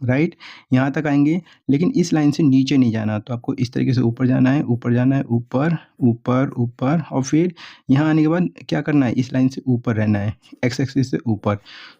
S1: राइट, यहाँ तक आएँगे, लेकिन इस लाइन से नीचे नहीं जाना, तो आपको इस तरीके से ऊपर जाना है, ऊपर जाना है, ऊपर ऊपर ऊपर, और फिर यहाँ आने के बाद क्या करना है, इस लाइन से ऊपर रहना है, एक्स एक्सिस से ऊपर।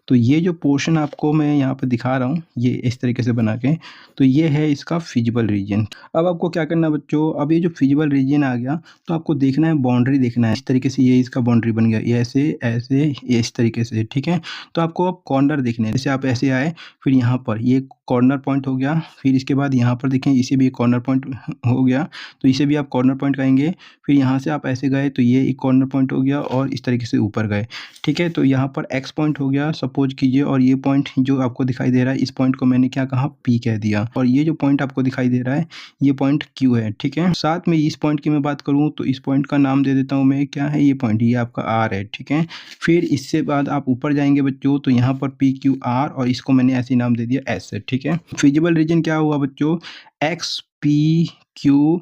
S1: तो ये जो पोर्शन आपको मैं यहाँ पे दिखा रहा हूँ, ये इस तरीके से बना के, तो ये है इसका फिजिबल रीजन। अब आपको क्या करना है बच्चों, अब ये जो फिजिबल रीजन आ गया, तो आपको देखना है, बाउंड्री देखना है। इस तरीके से ये इसका बाउंड्री बन गया, ये ऐसे ऐसे, ये इस तरीके से, ठीक है। तो आपको अब कॉर्नर देखने हैं, जैसे आप ऐसे आए, फिर यहाँ पर ये कॉर्नर पॉइंट हो गया, फिर इसके बाद यहाँ पर देखें, इसे भी एक कॉर्नर पॉइंट हो गया, तो इसे भी आप कॉर्नर पॉइंट कहेंगे। फिर यहाँ से आप ऐसे गए, तो ये एक कॉर्नर पॉइंट हो गया, और इस तरीके से ऊपर गए, ठीक है। तो यहाँ पर एक्स पॉइंट हो गया सपोज कीजिए, और ये पॉइंट जो आपको दिखाई दे रहा है, इस पॉइंट को मैंने क्या कहा, पी कह दिया, और ये जो पॉइंट आपको दिखाई दे रहा है, ये पॉइंट क्यू है, ठीक है। साथ में इस पॉइंट की मैं बात करूँ, तो इस पॉइंट का नाम दे देता हूँ मैं, क्या है ये पॉइंट, ये आपका आर है, ठीक है। फिर इससे बाद आप ऊपर जाएंगे बच्चों, तो यहाँ पर पी क्यू आर, और इसको मैंने ऐसे नाम दे दिया एस है, ठीक है। फिजिबल रीजन क्या हुआ बच्चों, एक्स पी, क्यू,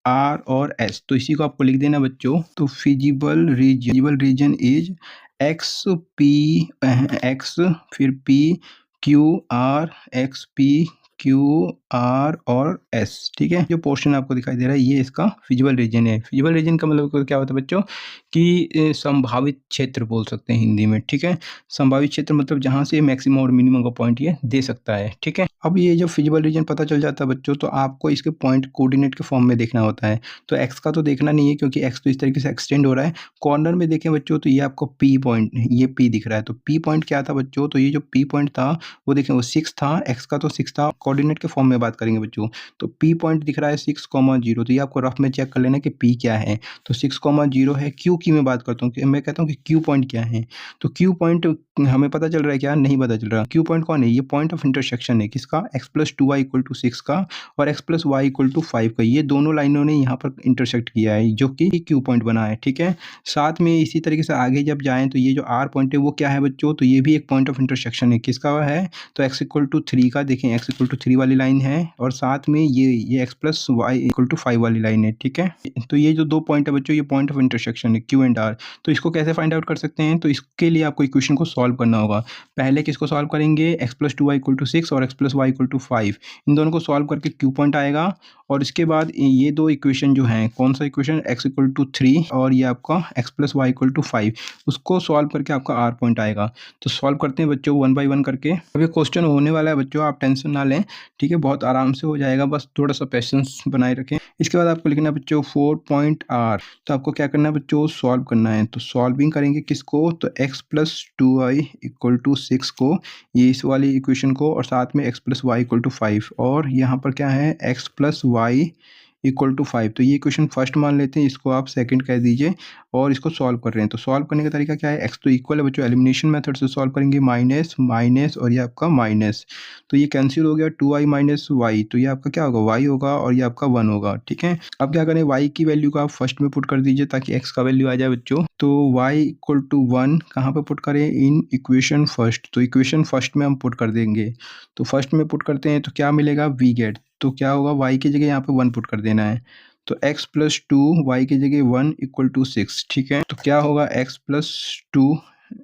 S1: आर और एस। तो इसी को आपको लिख देना बच्चों। तो feasible region is X P X, फिर P Q R, X P Q R और एस। ठीक है, जो पोर्शन आपको दिखाई दे रहा है ये इसका फिजिबल रीजन है। फिजिबल रीजन का मतलब क्या होता है बच्चों कि संभावित क्षेत्र बोल सकते हैं हिंदी में। ठीक है, संभावित क्षेत्र मतलब जहाँ से मैक्सिमम और मिनिमम का पॉइंट ये दे सकता है। ठीक है, अब ये जो फिजिबल रीजन पता चल जाता है बच्चों, तो आपको इसके पॉइंट कोऑर्डिनेट के फॉर्म में देखना होता है। तो एक्स का तो देखना नहीं है क्योंकि एक्स तो इस तरीके से एक्सटेंड हो रहा है। कॉर्नर में देखें बच्चों तो ये आपको पी पॉइंट, ये पी दिख रहा है। तो पी पॉइंट क्या था बच्चों, तो ये जो पी पॉइंट था वो देखें वो 6 था, एक्स का तो 6 था। कोऑर्डिनेट के फॉर्म में बात करेंगे बच्चों, तो पी पॉइंट दिख रहा है 6,0। तो ये आपको रफ में चेक कर लेना कि पी क्या है। तो 6,0 है। क्यू की मैं बात करता हूँ कि मैं कहता हूँ कि क्यू पॉइंट क्या है। तो क्यू पॉइंट हमें पता चल रहा है क्या, नहीं पता चल रहा। क्यू पॉइंट कौन है, ये पॉइंट ऑफ इंटरसेक्शन है किसका, x+2y = 6 का और x+y = 5 का। ये दोनों लाइनों ने यहाँ पर इंटरसेक्ट किया है जो कि क्यू पॉइंट बना है। ठीक है, साथ में इसी तरीके से आगे जब जाएं तो ये जो आर पॉइंट है वो क्या है बच्चों, तो ये भी एक पॉइंट ऑफ इंटरसेक्शन है किसका है, तो x = 3 का। देखें x = 3 वाली लाइन है और साथ में ये x+y = 5 वाली लाइन है। ठीक है, तो ये जो दो पॉइंट है बच्चों ये पॉइंट ऑफ इंटरसेक्शन है Q एंड R। तो इसको कैसे फाइंड आउट कर सकते हैं, तो इसके लिए आपको इक्वेशन को सॉल्व करना होगा। पहले किसको सॉल्व करेंगे, x+2y = 6 और x+y = 5। इन दोनों को सॉल्व करके Q पॉइंट आएगा और इसके बाद ये दो इक्वेशन जो हैं, कौन सा इक्वेशन, x = 3 और ये आपका x+y = 5, उसको सॉल्व करके आपका R पॉइंट आएगा। तो सॉल्व करते हैं बच्चों 1 बाय 1 करके। अब ये क्वेश्चन होने वाला है बच्चों, आप टेंशन ना लें। ठीक है, बहुत आराम से हो जाएगा, बस थोड़ा सा पेशेंस बनाए रखें। इसके बाद आपको लिखना है बच्चों 4 पॉइंट R। तो आपको क्या करना है बच्चों, सॉल्व करना है। तो सॉल्विंग करेंगे किसको, तो x+2y = 6 को, ये इस वाली इक्वेशन को, और साथ में x+y = 5 और यहाँ पर क्या है x+y = 5। तो ये इक्वेशन फर्स्ट मान लेते हैं, इसको आप सेकंड कह दीजिए और इसको सॉल्व कर रहे हैं। तो सॉल्व करने का तरीका क्या है, x तो इक्वल है बच्चों, एलिमिनेशन मेथड से सॉल्व करेंगे, माइनस माइनस और ये आपका माइनस, तो ये कैंसिल हो गया 2y - y। तो ये आपका क्या होगा, y होगा और ये आपका 1 होगा। ठीक है, अब क्या करें, y की वैल्यू को आप फर्स्ट में पुट कर दीजिए ताकि x का वैल्यू आ जाए बच्चों। तो y = 1 कहाँ पे पुट करें, इन इक्वेशन फर्स्ट। तो इक्वेशन फर्स्ट में हम पुट कर देंगे। तो फर्स्ट में पुट करते हैं तो क्या मिलेगा, वी गेट। तो क्या होगा, y की जगह यहाँ पे 1 पुट कर देना है। तो x+2 y की जगह 1 = 6। ठीक है, तो क्या होगा x+2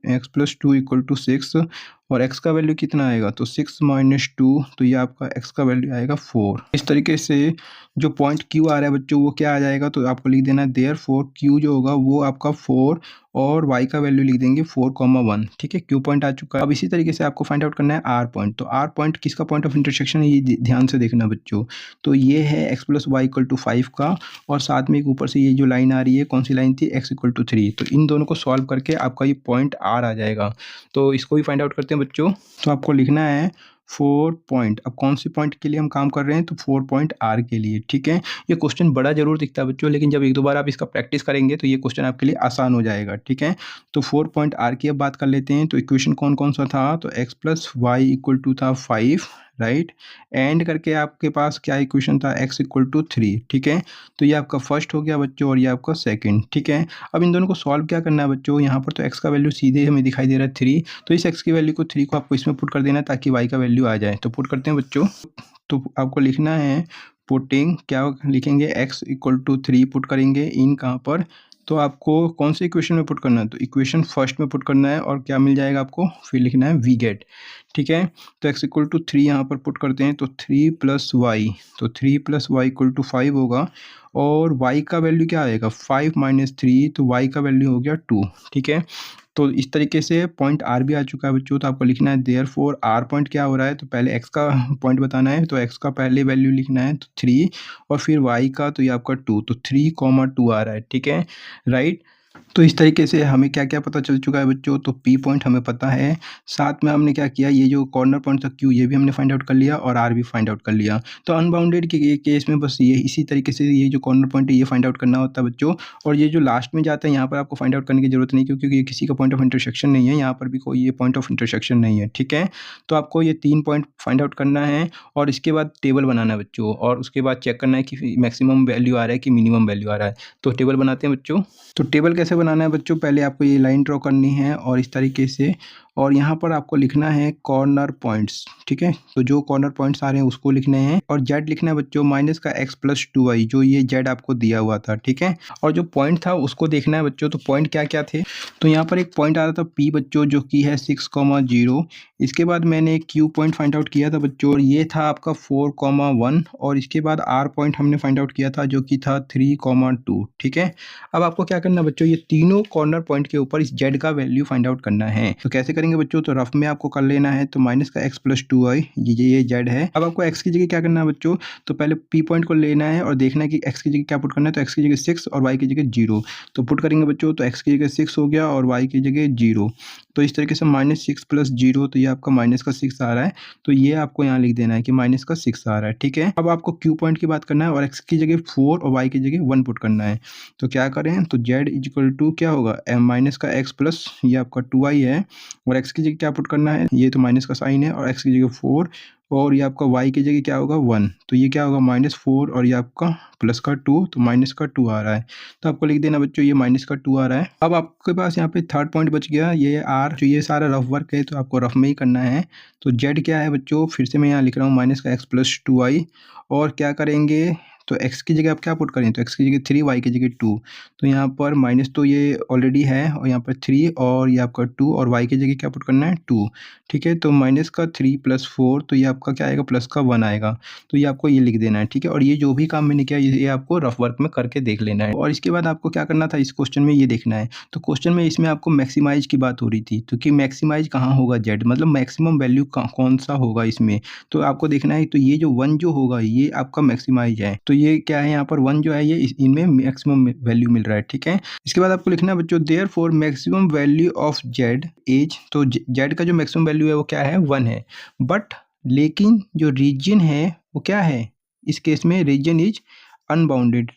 S1: = 6 और x का वैल्यू कितना आएगा, तो 6 - 2, तो ये आपका x का वैल्यू आएगा 4। इस तरीके से जो पॉइंट Q आ रहा है बच्चों वो क्या आ जाएगा, तो आपको लिख देना है देयरफॉर Q जो होगा वो आपका 4 और y का वैल्यू लिख देंगे 4,1। ठीक है, Q पॉइंट आ चुका है। अब इसी तरीके से आपको फाइंड आउट करना है R पॉइंट। तो R पॉइंट किसका पॉइंट ऑफ इंटरसेक्शन है, ये ध्यान से देखना बच्चों। तो ये है x+y = 5 का और साथ में एक ऊपर से ये जो लाइन आ रही है, कौन सी लाइन थी, x = 3। तो इन दोनों को सॉल्व करके आपका ये पॉइंट R आ जाएगा। तो इसको भी फाइंड आउट करते हैं बच्चों। तो आपको लिखना है 4 पॉइंट, अब कौन सी पॉइंट के लिए हम काम कर रहे हैं, तो 4 पॉइंट R के लिए। ठीक है, ये क्वेश्चन बड़ा जरूर दिखता है बच्चों, लेकिन जब एक दो बार आप इसका प्रैक्टिस करेंगे तो ये क्वेश्चन आपके लिए आसान हो जाएगा। ठीक है, तो 4 पॉइंट R की अब बात कर लेते हैं। तो इक्वेशन कौन कौन सा था, तो x+y = था 5, राइट, एंड करके आपके पास क्या इक्वेशन था, x = 3। ठीक है, तो ये आपका फर्स्ट हो गया बच्चों और ये आपका सेकंड। ठीक है, अब इन दोनों को सॉल्व क्या करना है बच्चों, यहाँ पर तो x का वैल्यू सीधे हमें दिखाई दे रहा है 3, तो इस x की वैल्यू को 3 को आपको इसमें पुट कर देना है ताकि y का वैल्यू आ जाए। तो पुट करते हैं बच्चों। तो आपको लिखना है पुटिंग, क्या लिखेंगे, x = 3 पुट करेंगे इन कहाँ पर, तो आपको कौन सी इक्वेशन में पुट करना है, तो इक्वेशन फर्स्ट में पुट करना है और क्या मिल जाएगा आपको, फिर लिखना है वी गेट। ठीक है, तो x = 3 यहाँ पर पुट करते हैं, तो 3 + y, तो 3 + y = 5 होगा और y का वैल्यू क्या आएगा, 5 - 3, तो y का वैल्यू हो गया 2। ठीक है, तो इस तरीके से पॉइंट R भी आ चुका है बच्चों। तो आपको लिखना है देयरफॉर R पॉइंट क्या हो रहा है, तो पहले x का पॉइंट बताना है, तो x का पहले वैल्यू लिखना है तो 3 और फिर y का, तो ये आपका 2, तो 3,2 आ रहा है। ठीक है, राइट। तो इस तरीके से हमें क्या-क्या पता चल चुका है बच्चों, तो P पॉइंट हमें पता है, साथ में हमने क्या किया, ये जो कॉर्नर पॉइंट था Q ये भी हमने फाइंड आउट कर लिया और R भी फाइंड आउट कर लिया। तो अनबाउंडेड के केस में बस ये इसी तरीके से ये जो कॉर्नर पॉइंट है ये फाइंड आउट करना होता है बच्चों। और ये जो लास्ट में जाता है यहाँ पर आपको फाइंड आउट करने की ज़रूरत नहीं, क्योंकि ये किसी का पॉइंट ऑफ इंटरसेक्शन नहीं है, यहाँ पर भी कोई ये पॉइंट ऑफ इंटरसेक्शन नहीं है। ठीक है, तो आपको ये 3 पॉइंट फाइंड आउट करना है और इसके बाद टेबल बनाना है बच्चों, और उसके बाद चेक करना है कि मैक्सिमम वैल्यू आ रहा है कि मिनिमम वैल्यू आ रहा है। तो टेबल बनाते हैं बच्चों। तो टेबल कैसे बनाना है बच्चों, पहले आपको ये लाइन ड्रॉ करनी है और इस तरीके से, और यहाँ पर आपको लिखना है कॉर्नर पॉइंट्स, ठीक है। तो जो कॉर्नर पॉइंट्स आ रहे हैं उसको लिखने हैं और जेड लिखना है बच्चों माइनस का एक्स प्लस 2y, जो ये जेड आपको दिया हुआ था, ठीक है। और जो पॉइंट था उसको देखना है बच्चों। तो पॉइंट क्या क्या थे, तो यहाँ पर एक पॉइंट आ रहा था पी बच्चों, जो कि है 6,0। इसके बाद मैंने क्यू पॉइंट फाइंड आउट किया था बच्चों, और ये था आपका 4,1। और इसके बाद आर पॉइंट हमने फाइंड आउट किया था, जो कि था 3,2, ठीक है। अब आपको क्या करना है बच्चों, ये तीनों कॉर्नर पॉइंट के ऊपर इस जेड का वैल्यू फाइंड आउट करना है। तो कैसे करेंगे बच्चों, तो रफ में आपको कर लेना है। तो माइनस का एक्स प्लस 2y, ये जेड है। अब आपको एक्स की जगह क्या करना है बच्चों, तो पहले पी पॉइंट को लेना है और देखना है कि एक्स की जगह क्या पुट करना है। तो एक्स की जगह 6 और वाई की जगह 0। तो पुट करेंगे बच्चों, तो एक्स की जगह 6 हो गया और वाई की जगह 0। तो इस तरीके से -6 + 0, तो ये आपका -6 आ रहा है। तो ये आपको यहाँ लिख देना है कि -6 आ रहा है, ठीक है। अब आपको क्यू पॉइंट की बात करना है और एक्स की जगह 4 और वाई की जगह 1 पुट करना है। तो क्या करें, तो जेड इक्वल टू क्या होगा, माइनस का एक्स प्लस ये आपका 2y है, और एक्स की जगह क्या पुट करना है, ये तो माइनस का साइन है, और एक्स की जगह 4, और ये आपका y की जगह क्या होगा 1। तो ये क्या होगा -4 और ये आपका प्लस का 2, तो माइनस का 2 आ रहा है। तो आपको लिख देना बच्चों, ये माइनस का 2 आ रहा है। अब आपके पास यहाँ पे थर्ड पॉइंट बच गया, ये आर, जो ये सारा रफ वर्क है तो आपको रफ में ही करना है। तो जेड क्या है बच्चों, फिर से मैं यहाँ लिख रहा हूँ माइनस का एक्स प्लस 2y, और क्या करेंगे, तो x की जगह आप क्या पुट करें, तो x की जगह 3, y की जगह 2। तो यहाँ पर माइनस तो ये ऑलरेडी है, और यहाँ पर 3 और ये आपका 2, और y की जगह क्या पुट करना है 2, ठीक है। तो माइनस का 3 + 4, तो ये आपका क्या आएगा, प्लस का 1 आएगा। तो ये आपको ये लिख देना है, ठीक है। और ये जो भी काम मैंने किया ये आपको रफ वर्क में करके देख लेना है। और इसके बाद आपको क्या करना था, इस क्वेश्चन में ये देखना है। तो क्वेश्चन में इसमें आपको मैक्सिमाइज की बात हो रही थी, तो कि मैक्सिमाइज कहाँ होगा जेड, मतलब मैक्सिमम वैल्यू कौन सा होगा इसमें। तो आपको देखना है, तो ये जो 1 जो होगा ये आपका मैक्सिमाइज है। तो ये क्या है, यहाँ पर 1 जो है ये इनमें मैक्सिमम वैल्यू मिल रहा है, ठीक है। इसके बाद आपको लिखना है बच्चों, therefore maximum value of Z is, तो जेड का जो मैक्सिमम वैल्यू है वो क्या है, 1 है। बट लेकिन जो रीजन है वो क्या है, इस केस में रीजन इज अनबाउंडेड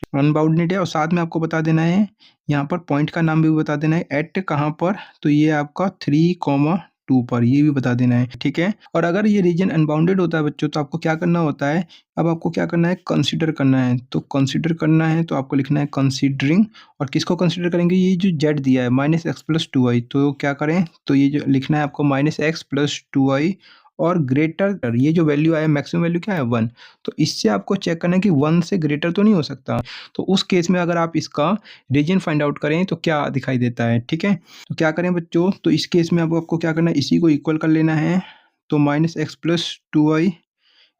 S1: है। और साथ में आपको बता देना है, यहाँ पर पॉइंट का नाम भी बता देना है, एट कहाँ पर, तो ये आपका 3,2 पर, ये भी बता देना है, ठीक है। और अगर ये रीजन अनबाउंडेड होता है बच्चों, तो आपको क्या करना होता है, अब आपको क्या करना है, कंसीडर करना है। तो कंसीडर करना है तो आपको लिखना है कंसीडरिंग, और किसको कंसीडर करेंगे, ये जो जेड दिया है -x + 2y, तो क्या करें, तो ये जो लिखना है आपको -x + 2y और ग्रेटर, ये जो वैल्यू आया मैक्सिमम वैल्यू क्या है 1। तो इससे आपको चेक करना है कि 1 से ग्रेटर तो नहीं हो सकता। तो उस केस में अगर आप इसका रीजन फाइंड आउट करें तो क्या दिखाई देता है, ठीक है। तो क्या करें बच्चों, तो इस केस में अब आपको क्या करना है, इसी को इक्वल कर लेना है। तो -x + 2y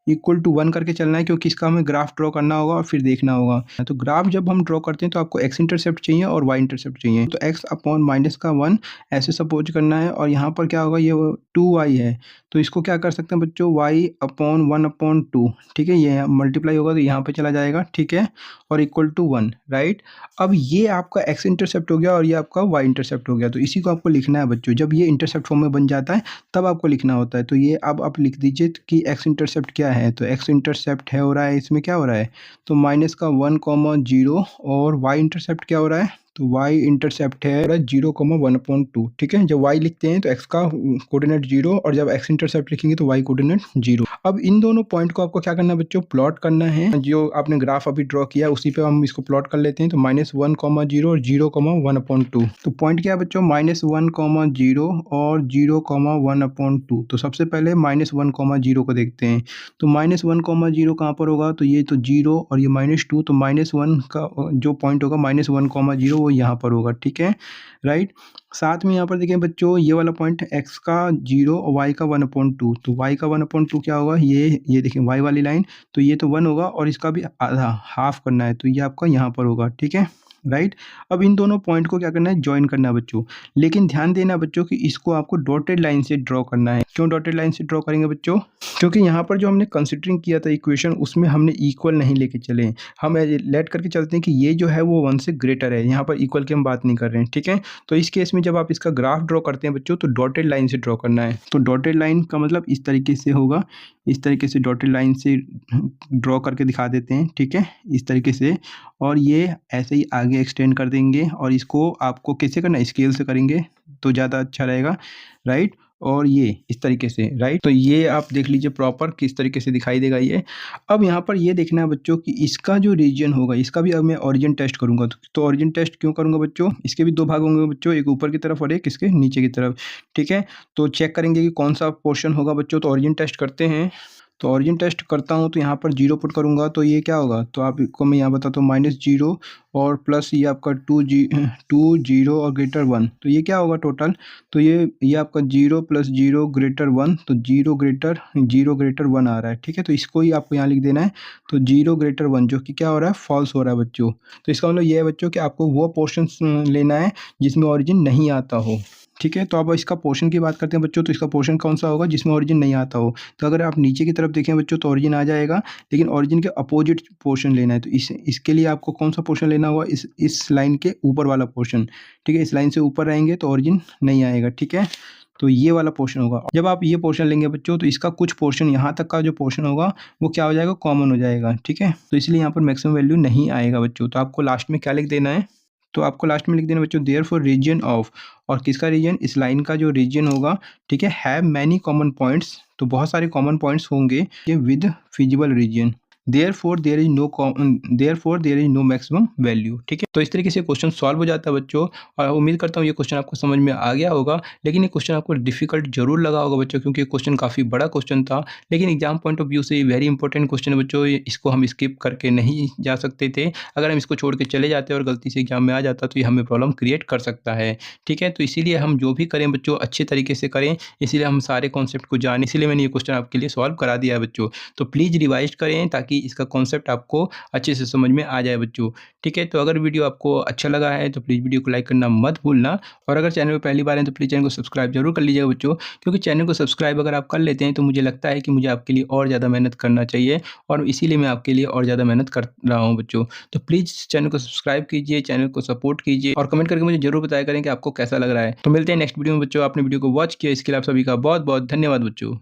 S1: इक्वल टू 1 करके चलना है, क्योंकि इसका हमें ग्राफ ड्रॉ करना होगा और फिर देखना होगा। तो ग्राफ जब हम ड्रॉ करते हैं तो आपको एक्स इंटरसेप्ट चाहिए और वाई इंटरसेप्ट चाहिए। तो x अपॉन -1 ऐसे सपोज करना है, और यहाँ पर क्या होगा, ये 2y है, तो इसको क्या कर सकते हैं बच्चों, y अपॉन 1/2, ठीक है। ये मल्टीप्लाई होगा तो यहाँ पे चला जाएगा, ठीक है, और इक्वल टू 1, राइट। अब ये आपका x इंटरसेप्ट हो गया और ये आपका y इंटरसेप्ट हो गया। तो इसी को आपको लिखना है बच्चों, जब ये इंटरसेप्ट फॉर्म में बन जाता है तब आपको लिखना होता है। तो ये अब आप लिख दीजिए कि x इंटरसेप्ट क्या है। तो x इंटरसेप्ट है, हो रहा है इसमें क्या हो रहा है, तो -1,0, और y इंटरसेप्ट क्या हो रहा है, तो y इंटरसेप्ट है 0,1/2, ठीक है। जब y लिखते हैं तो x का कोऑर्डिनेट 0, और जब x इंटरसेप्ट लिखेंगे तो y कोऑर्डिनेट 0। अब इन दोनों पॉइंट को आपको क्या करना है बच्चों, प्लॉट करना है। जो आपने ग्राफ अभी ड्रॉ किया उसी पे हम इसको प्लॉट कर लेते हैं। तो -1,0 और 0,1/2। तो पॉइंट क्या है बच्चों, -1,0 और 0,1/2। तो सबसे पहले -1,0 को देखते हैं। तो -1,0 कहाँ पर होगा, तो ये तो 0 और ये -2, तो -1 का जो पॉइंट होगा -1,0 वो यहाँ पर होगा, ठीक है, राइट। साथ में यहाँ पर देखें बच्चों, ये वाला पॉइंट x का 0 और y का 1/2। तो y का 1/2 क्या होगा, ये देखें y वाली लाइन, तो ये तो 1 होगा और इसका भी आधा हाफ करना है, तो ये आपका यहाँ पर होगा, ठीक है, राइट। अब इन दोनों पॉइंट को क्या करना है, ज्वाइन करना है बच्चों। लेकिन ध्यान देना बच्चों कि इसको आपको डॉटेड लाइन से ड्रॉ करना है। क्यों डॉटेड लाइन से ड्रॉ करेंगे बच्चों, क्योंकि यहाँ पर जो हमने कंसिडरिंग किया था इक्वेशन, उसमें हमने इक्वल नहीं लेके चले, हम लेट करके चलते हैं कि ये जो है वो 1 से ग्रेटर है। यहाँ पर इक्वल की हम बात नहीं कर रहे हैं, ठीक है। तो इस केस में जब आप इसका ग्राफ ड्रॉ करते हैं बच्चों, तो डॉटेड लाइन से ड्रॉ करना है। तो डॉटेड लाइन का मतलब इस तरीके से होगा, इस तरीके से डॉटेड लाइन से ड्रॉ करके दिखा देते हैं, ठीक है, इस तरीके से। और ये ऐसे ही आगे एक्सटेंड कर देंगे, और इसको आपको कैसे करना है, स्केल से करेंगे तो ज़्यादा अच्छा रहेगा, राइट। और ये इस तरीके से, राइट। तो ये आप देख लीजिए प्रॉपर किस तरीके से दिखाई देगा ये। अब यहाँ पर ये देखना है बच्चों कि इसका जो रीजन होगा, इसका भी अब मैं ओरिजिन टेस्ट करूँगा। तो ओरिजिन टेस्ट क्यों करूँगा बच्चों, इसके भी 2 भाग होंगे बच्चों, एक ऊपर की तरफ और एक इसके नीचे की तरफ, ठीक है। तो चेक करेंगे कि कौन सा पोर्शन होगा बच्चों। तो ओरिजिन टेस्ट करते हैं। तो ओरिजिन टेस्ट करता हूँ तो यहाँ पर 0 पुट करूँगा तो ये क्या होगा, तो आपको मैं यहाँ बताता हूँ -0 और प्लस ये आपका 2 0 और ग्रेटर 1, तो ये क्या होगा टोटल। तो ये आपका 0 + 0 ग्रेटर 1, तो 0 ग्रेटर 1 आ रहा है, ठीक है। तो इसको ही आपको यहाँ लिख देना है। तो 0 ग्रेटर 1 जो कि क्या हो रहा है, फॉल्स हो रहा है बच्चों। तो इसका मतलब ये है बच्चों कि आपको वो पोर्शन लेना है जिसमें ओरिजिन नहीं आता हो, ठीक है। तो अब इसका पोर्शन की बात करते हैं बच्चों। तो इसका पोर्शन कौन सा होगा, जिसमें ओरिजिन नहीं आता हो। तो अगर आप नीचे की तरफ देखें बच्चों तो ओरिजिन आ जाएगा, लेकिन ओरिजिन के अपोजिट पोर्शन लेना है। तो इसके लिए आपको कौन सा पोर्शन लेना होगा, इस लाइन के ऊपर वाला पोर्शन, ठीक है। इस लाइन से ऊपर रहेंगे तो ओरिजिन नहीं आएगा, ठीक है। तो ये वाला पोर्शन होगा। जब आप ये पोर्शन लेंगे बच्चों तो इसका कुछ पोर्शन, यहाँ तक का जो पोर्शन होगा वो क्या हो जाएगा, कॉमन हो जाएगा, ठीक है। तो इसलिए यहाँ पर मैक्सिमम वैल्यू नहीं आएगा बच्चों। तो आपको लास्ट में क्या लिख देना है, तो आपको लास्ट में लिख देना बच्चों देयरफॉर रीजन ऑफ, और किसका रीजन, इस लाइन का जो रीजन होगा, ठीक है, हैव मैनी कॉमन पॉइंट्स, तो बहुत सारे कॉमन पॉइंट्स होंगे ये with feasible region, therefore there is no maximum value, ठीक है। तो इस तरीके से क्वेश्चन सॉल्व हो जाता है बच्चों, और उम्मीद करता हूँ ये क्वेश्चन आपको समझ में आ गया होगा। लेकिन ये क्वेश्चन आपको डिफिकल्ट जरूर लगा होगा बच्चों, क्योंकि क्वेश्चन काफ़ी बड़ा क्वेश्चन था। लेकिन एग्जाम पॉइंट ऑफ व्यू से ये वेरी इंपॉर्टेंट क्वेश्चन है बच्चों। इसको हम स्किप करके नहीं जा सकते थे। अगर हम इसको छोड़ के चले जाते और गलती से एग्जाम में आ जाता तो ये हमें प्रॉब्लम क्रिएट कर सकता है, ठीक है। तो इसीलिए हम जो भी करें बच्चों अच्छे तरीके से करें, इसीलिए हम सारे कॉन्सेप्ट को जानें, इसीलिए मैंने ये क्वेश्चन आपके लिए सॉल्व करा दिया है बच्चों। तो प्लीज़ रिवाइज करें ताकि इसका कॉन्सेप्ट आपको अच्छे से समझ में आ जाए बच्चों, ठीक है। तो अगर वीडियो आपको अच्छा लगा है तो प्लीज़ वीडियो को लाइक करना मत भूलना, और अगर चैनल पर पहली बार है तो प्लीज़ चैनल को सब्सक्राइब जरूर कर लीजिएगा बच्चों, क्योंकि चैनल को सब्सक्राइब अगर आप कर लेते हैं तो मुझे लगता है कि मुझे आपके लिए और ज़्यादा मेहनत करना चाहिए, और इसीलिए मैं आपके लिए और ज़्यादा मेहनत कर रहा हूँ बच्चों। तो प्लीज़ चैनल को सब्सक्राइब कीजिए, चैनल को सपोर्ट कीजिए, और कमेंट करके मुझे जरूर बताया करें कि आपको कैसा लग रहा है। तो मिलते हैं नेक्स्ट वीडियो में बच्चों। आपने वीडियो को वॉच किया इसके लिए आप सभी का बहुत बहुत धन्यवाद बच्चों।